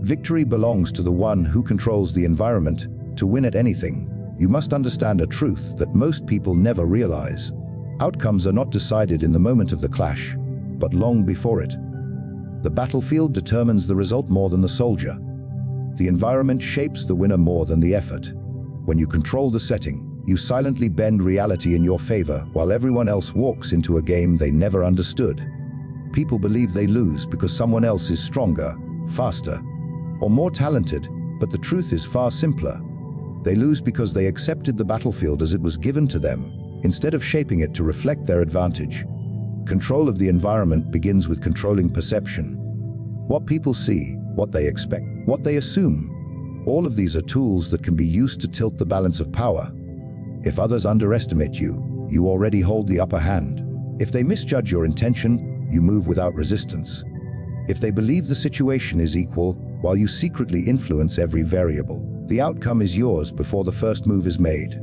Victory belongs to the one who controls the environment. To win at anything, you must understand a truth that most people never realize. Outcomes are not decided in the moment of the clash, but long before it. The battlefield determines the result more than the soldier. The environment shapes the winner more than the effort. When you control the setting, you silently bend reality in your favor while everyone else walks into a game they never understood. People believe they lose because someone else is stronger, faster, or more talented, but the truth is far simpler. They lose because they accepted the battlefield as it was given to them, instead of shaping it to reflect their advantage. Control of the environment begins with controlling perception. What people see, what they expect, what they assume. All of these are tools that can be used to tilt the balance of power. If others underestimate you, you already hold the upper hand. If they misjudge your intention, you move without resistance. If they believe the situation is equal, while you secretly influence every variable, the outcome is yours before the first move is made.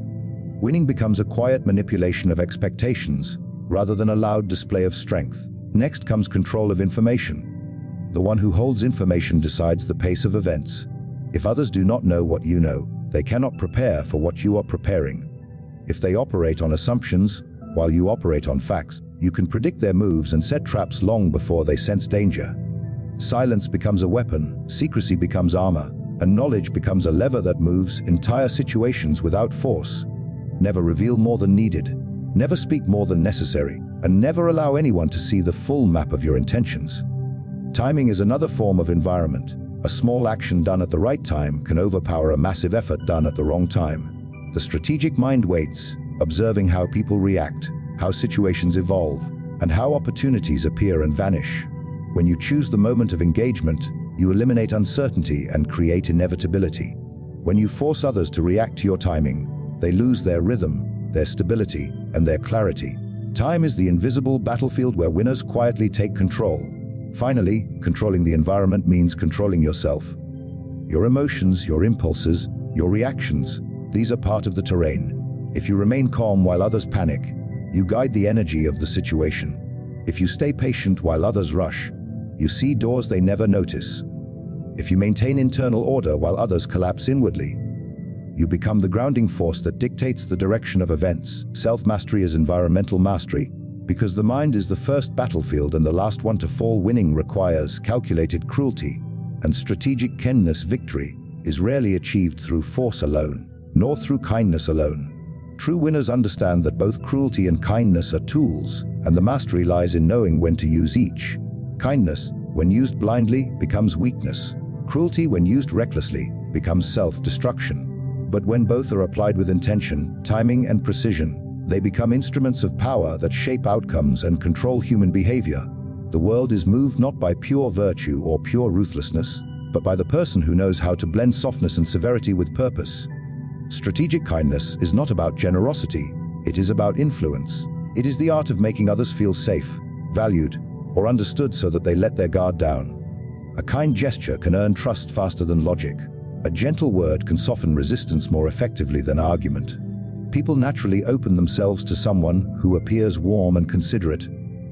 Winning becomes a quiet manipulation of expectations, rather than a loud display of strength. Next comes control of information. The one who holds information decides the pace of events. If others do not know what you know, they cannot prepare for what you are preparing. If they operate on assumptions, while you operate on facts, you can predict their moves and set traps long before they sense danger. Silence becomes a weapon, secrecy becomes armor, and knowledge becomes a lever that moves entire situations without force. Never reveal more than needed, never speak more than necessary, and never allow anyone to see the full map of your intentions. Timing is another form of environment. A small action done at the right time can overpower a massive effort done at the wrong time. The strategic mind waits, observing how people react, how situations evolve, and how opportunities appear and vanish. When you choose the moment of engagement, you eliminate uncertainty and create inevitability. When you force others to react to your timing, they lose their rhythm, their stability, and their clarity. Time is the invisible battlefield where winners quietly take control. Finally, controlling the environment means controlling yourself. Your emotions, your impulses, your reactions, these are part of the terrain. If you remain calm while others panic, you guide the energy of the situation. If you stay patient while others rush, you see doors they never notice. If you maintain internal order while others collapse inwardly, you become the grounding force that dictates the direction of events. Self-mastery is environmental mastery, because the mind is the first battlefield and the last one to fall. Winning requires calculated cruelty, and strategic keenness. Victory is rarely achieved through force alone, nor through kindness alone. True winners understand that both cruelty and kindness are tools, and the mastery lies in knowing when to use each. Kindness, when used blindly, becomes weakness. Cruelty, when used recklessly, becomes self-destruction. But when both are applied with intention, timing, and precision, they become instruments of power that shape outcomes and control human behavior. The world is moved not by pure virtue or pure ruthlessness, but by the person who knows how to blend softness and severity with purpose. Strategic kindness is not about generosity, it is about influence. It is the art of making others feel safe, valued, or understood so that they let their guard down. A kind gesture can earn trust faster than logic. A gentle word can soften resistance more effectively than argument. People naturally open themselves to someone who appears warm and considerate,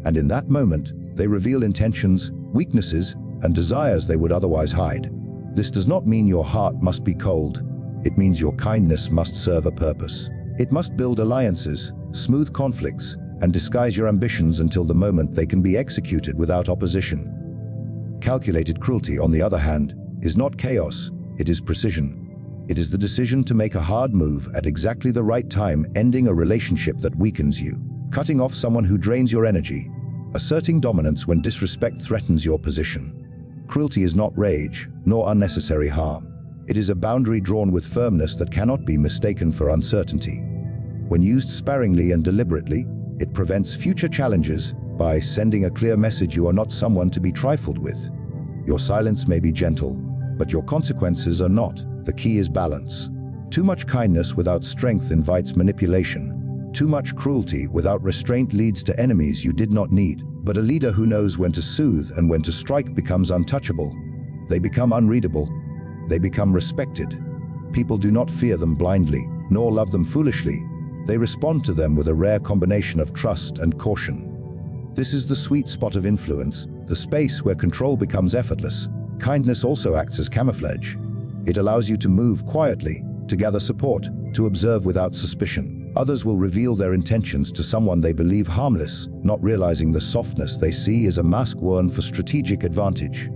and in that moment, they reveal intentions, weaknesses, and desires they would otherwise hide. This does not mean your heart must be cold. It means your kindness must serve a purpose. It must build alliances, smooth conflicts, and disguise your ambitions until the moment they can be executed without opposition. Calculated cruelty, on the other hand, is not chaos, it is precision. It is the decision to make a hard move at exactly the right time, ending a relationship that weakens you, cutting off someone who drains your energy, asserting dominance when disrespect threatens your position. Cruelty is not rage, nor unnecessary harm. It is a boundary drawn with firmness that cannot be mistaken for uncertainty. When used sparingly and deliberately, it prevents future challenges by sending a clear message: you are not someone to be trifled with. Your silence may be gentle, but your consequences are not. The key is balance. Too much kindness without strength invites manipulation. Too much cruelty without restraint leads to enemies you did not need. But a leader who knows when to soothe and when to strike becomes untouchable. They become unreadable. They become respected. People do not fear them blindly, nor love them foolishly. They respond to them with a rare combination of trust and caution. This is the sweet spot of influence, the space where control becomes effortless, Kindness also acts as camouflage. It allows you to move quietly, to gather support, to observe without suspicion. Others will reveal their intentions to someone they believe harmless, not realizing the softness they see is a mask worn for strategic advantage.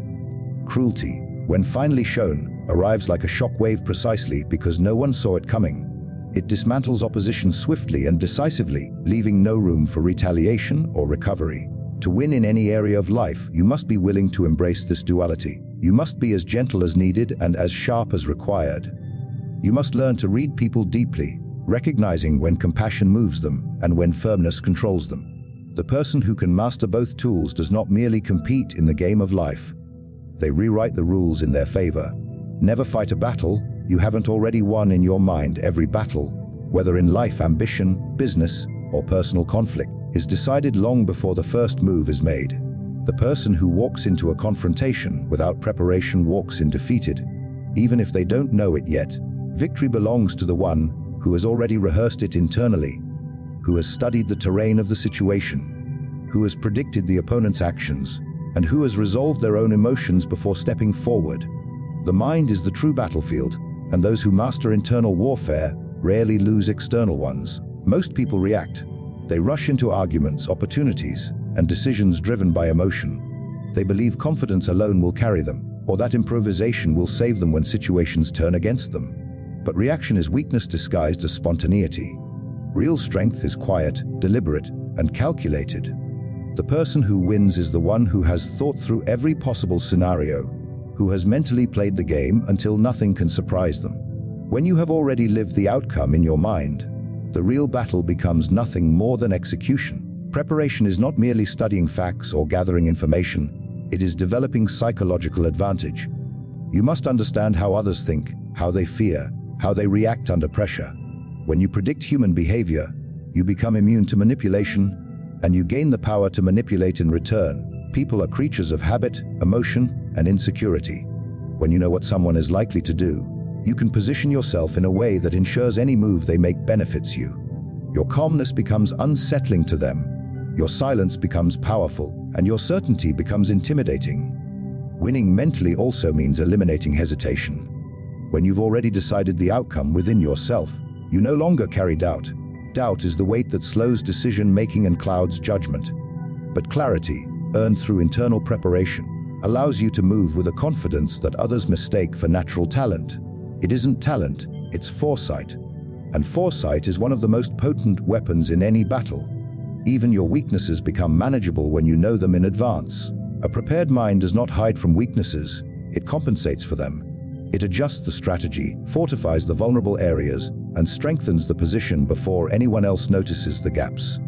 Cruelty, when finally shown, arrives like a shock wave precisely because no one saw it coming. It dismantles opposition swiftly and decisively, leaving no room for retaliation or recovery. To win in any area of life, you must be willing to embrace this duality. You must be as gentle as needed and as sharp as required. You must learn to read people deeply, recognizing when compassion moves them and when firmness controls them. The person who can master both tools does not merely compete in the game of life. They rewrite the rules in their favor. Never fight a battle you haven't already won in your mind. Every battle, whether in life, ambition, business, or personal conflict, is decided long before the first move is made. The person who walks into a confrontation without preparation walks in defeated, even if they don't know it yet. Victory belongs to the one who has already rehearsed it internally, who has studied the terrain of the situation, who has predicted the opponent's actions, and who has resolved their own emotions before stepping forward. The mind is the true battlefield, and those who master internal warfare rarely lose external ones. Most people react. They rush into arguments, opportunities, and decisions driven by emotion. They believe confidence alone will carry them, or that improvisation will save them when situations turn against them. But reaction is weakness disguised as spontaneity. Real strength is quiet, deliberate, and calculated. The person who wins is the one who has thought through every possible scenario, who has mentally played the game until nothing can surprise them. When you have already lived the outcome in your mind, the real battle becomes nothing more than execution. Preparation is not merely studying facts or gathering information, it is developing psychological advantage. You must understand how others think, how they fear, how they react under pressure. When you predict human behavior, you become immune to manipulation, and you gain the power to manipulate in return. People are creatures of habit, emotion, and insecurity. When you know what someone is likely to do, you can position yourself in a way that ensures any move they make benefits you. Your calmness becomes unsettling to them, your silence becomes powerful, and your certainty becomes intimidating. Winning mentally also means eliminating hesitation. When you've already decided the outcome within yourself, you no longer carry doubt. Doubt is the weight that slows decision-making and clouds judgment. But clarity, earned through internal preparation, allows you to move with a confidence that others mistake for natural talent. It isn't talent, it's foresight. And foresight is one of the most potent weapons in any battle. Even your weaknesses become manageable when you know them in advance. A prepared mind does not hide from weaknesses, it compensates for them. It adjusts the strategy, fortifies the vulnerable areas, and strengthens the position before anyone else notices the gaps.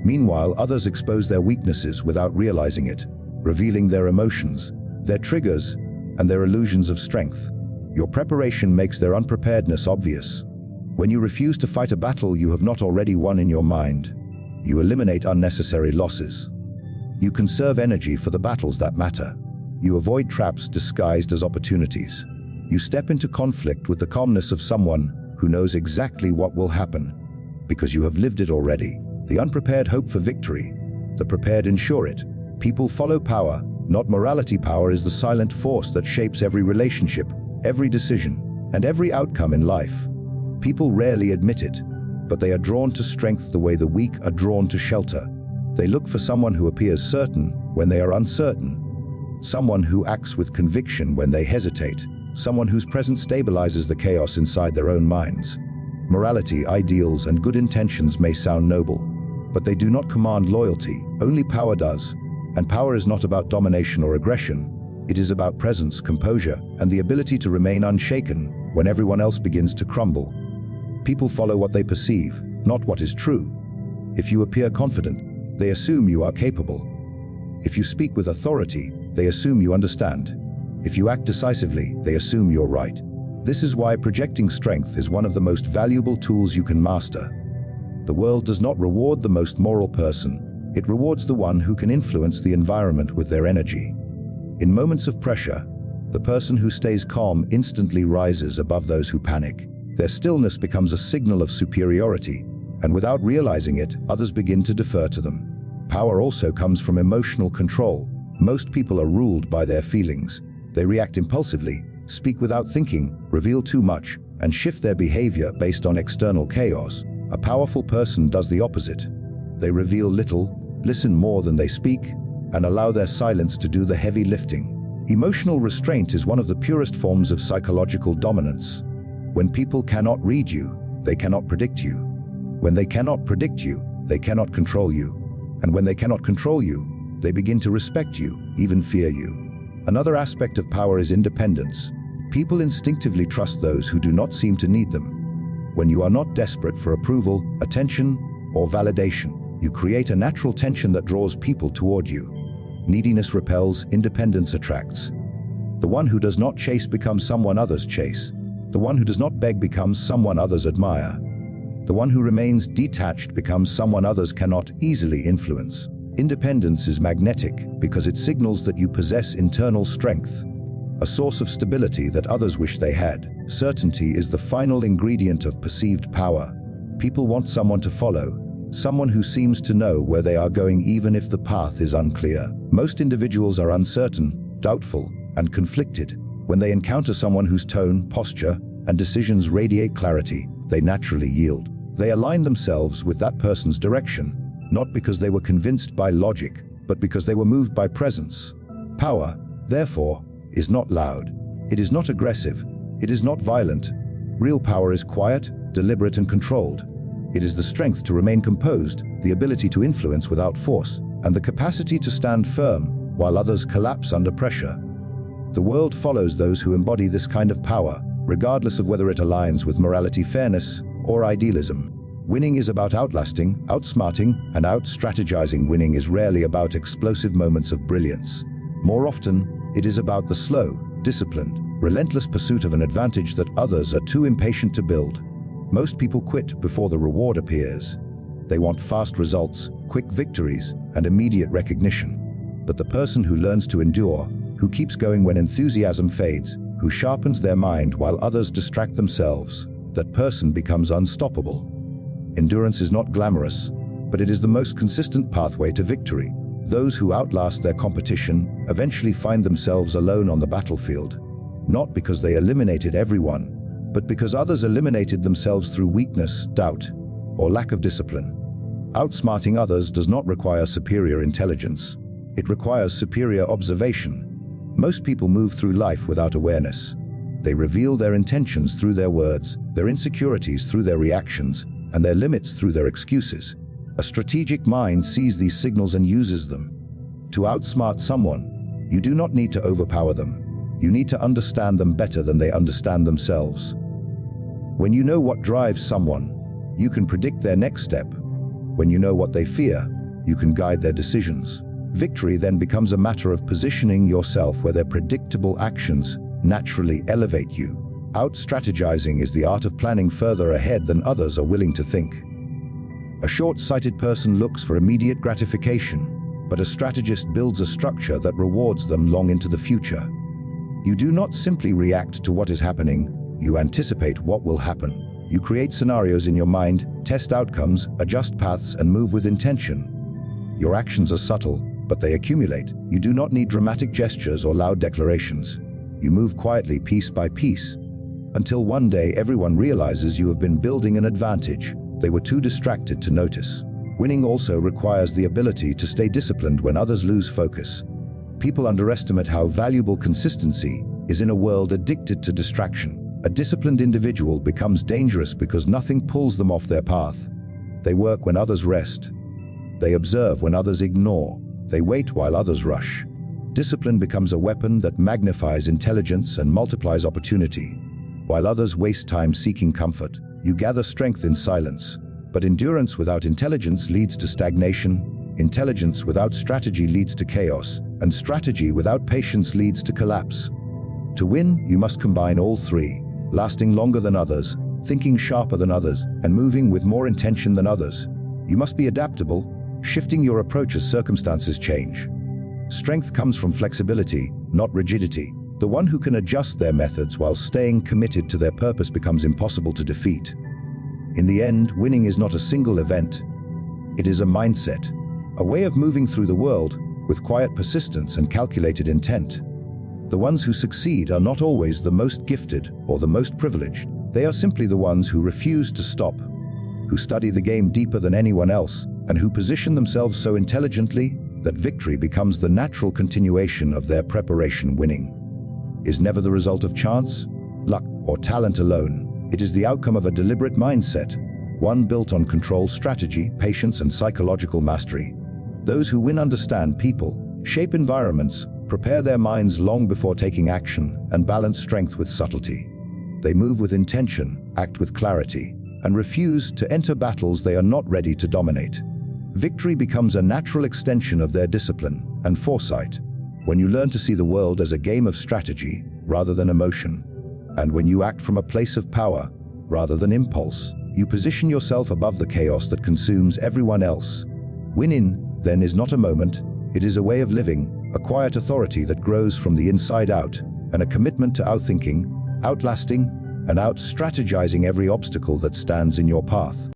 Meanwhile, others expose their weaknesses without realizing it, revealing their emotions, their triggers, and their illusions of strength. Your preparation makes their unpreparedness obvious. When you refuse to fight a battle you have not already won in your mind, you eliminate unnecessary losses. You conserve energy for the battles that matter. You avoid traps disguised as opportunities. You step into conflict with the calmness of someone who knows exactly what will happen, because you have lived it already. The unprepared hope for victory, the prepared ensure it. People follow power, not morality. Power is the silent force that shapes every relationship, every decision, and every outcome in life. People rarely admit it, but they are drawn to strength the way the weak are drawn to shelter. They look for someone who appears certain when they are uncertain, someone who acts with conviction when they hesitate, someone whose presence stabilizes the chaos inside their own minds. Morality, ideals, and good intentions may sound noble, but they do not command loyalty. Only power does. And power is not about domination or aggression. It is about presence, composure, and the ability to remain unshaken when everyone else begins to crumble. People follow what they perceive, not what is true. If you appear confident, they assume you are capable. If you speak with authority, they assume you understand. If you act decisively, they assume you're right. This is why projecting strength is one of the most valuable tools you can master. The world does not reward the most moral person, it rewards the one who can influence the environment with their energy. In moments of pressure, the person who stays calm instantly rises above those who panic. Their stillness becomes a signal of superiority, and without realizing it, others begin to defer to them. Power also comes from emotional control. Most people are ruled by their feelings. They react impulsively, speak without thinking, reveal too much, and shift their behavior based on external chaos. A powerful person does the opposite. They reveal little, listen more than they speak, and allow their silence to do the heavy lifting. Emotional restraint is one of the purest forms of psychological dominance. When people cannot read you, they cannot predict you. When they cannot predict you, they cannot control you. And when they cannot control you, they begin to respect you, even fear you. Another aspect of power is independence. People instinctively trust those who do not seem to need them. When you are not desperate for approval, attention, or validation, you create a natural tension that draws people toward you. Neediness repels, independence attracts. The one who does not chase becomes someone others chase. The one who does not beg becomes someone others admire. The one who remains detached becomes someone others cannot easily influence. Independence is magnetic because it signals that you possess internal strength, a source of stability that others wish they had. Certainty is the final ingredient of perceived power. People want someone to follow, someone who seems to know where they are going even if the path is unclear. Most individuals are uncertain, doubtful, and conflicted. When they encounter someone whose tone, posture, and decisions radiate clarity, they naturally yield. They align themselves with that person's direction, not because they were convinced by logic, but because they were moved by presence. Power, therefore, is not loud. It is not aggressive. It is not violent. Real power is quiet, deliberate, and controlled. It is the strength to remain composed, the ability to influence without force, and the capacity to stand firm while others collapse under pressure. The world follows those who embody this kind of power, regardless of whether it aligns with morality, fairness, or idealism. Winning is about outlasting, outsmarting, and out-strategizing. Winning is rarely about explosive moments of brilliance. More often, it is about the slow, disciplined, relentless pursuit of an advantage that others are too impatient to build. Most people quit before the reward appears. They want fast results, quick victories, and immediate recognition. But the person who learns to endure, who keeps going when enthusiasm fades, who sharpens their mind while others distract themselves, that person becomes unstoppable. Endurance is not glamorous, but it is the most consistent pathway to victory. Those who outlast their competition eventually find themselves alone on the battlefield, not because they eliminated everyone, but because others eliminated themselves through weakness, doubt, or lack of discipline. Outsmarting others does not require superior intelligence. It requires superior observation. Most people move through life without awareness. They reveal their intentions through their words, their insecurities through their reactions, and their limits through their excuses. A strategic mind sees these signals and uses them. To outsmart someone, you do not need to overpower them. You need to understand them better than they understand themselves. When you know what drives someone, you can predict their next step. When you know what they fear, you can guide their decisions. Victory then becomes a matter of positioning yourself where their predictable actions naturally elevate you. Out-strategizing is the art of planning further ahead than others are willing to think. A short-sighted person looks for immediate gratification, but a strategist builds a structure that rewards them long into the future. You do not simply react to what is happening, you anticipate what will happen. You create scenarios in your mind, test outcomes, adjust paths, and move with intention. Your actions are subtle, but they accumulate. You do not need dramatic gestures or loud declarations. You move quietly, piece by piece, until one day everyone realizes you have been building an advantage. They were too distracted to notice. Winning also requires the ability to stay disciplined when others lose focus. People underestimate how valuable consistency is in a world addicted to distraction. A disciplined individual becomes dangerous because nothing pulls them off their path. They work when others rest. They observe when others ignore. They wait while others rush. Discipline becomes a weapon that magnifies intelligence and multiplies opportunity. While others waste time seeking comfort, you gather strength in silence. But endurance without intelligence leads to stagnation. Intelligence without strategy leads to chaos. And strategy without patience leads to collapse. To win, you must combine all three: lasting longer than others, thinking sharper than others, and moving with more intention than others. You must be adaptable, shifting your approach as circumstances change. Strength comes from flexibility, not rigidity. The one who can adjust their methods while staying committed to their purpose becomes impossible to defeat. In the end, winning is not a single event. It is a mindset, a way of moving through the world with quiet persistence and calculated intent. The ones who succeed are not always the most gifted or the most privileged. They are simply the ones who refuse to stop, who study the game deeper than anyone else, and who position themselves so intelligently that victory becomes the natural continuation of their preparation. Winning is never the result of chance, luck, or talent alone. It is the outcome of a deliberate mindset, one built on control, strategy, patience, and psychological mastery. Those who win understand people, shape environments, prepare their minds long before taking action, and balance strength with subtlety. They move with intention, act with clarity, and refuse to enter battles they are not ready to dominate. Victory becomes a natural extension of their discipline and foresight. When you learn to see the world as a game of strategy rather than emotion, and when you act from a place of power rather than impulse, you position yourself above the chaos that consumes everyone else. Winning, then, is not a moment, it is a way of living, a quiet authority that grows from the inside out, and a commitment to outthinking, outlasting, and out-strategizing every obstacle that stands in your path.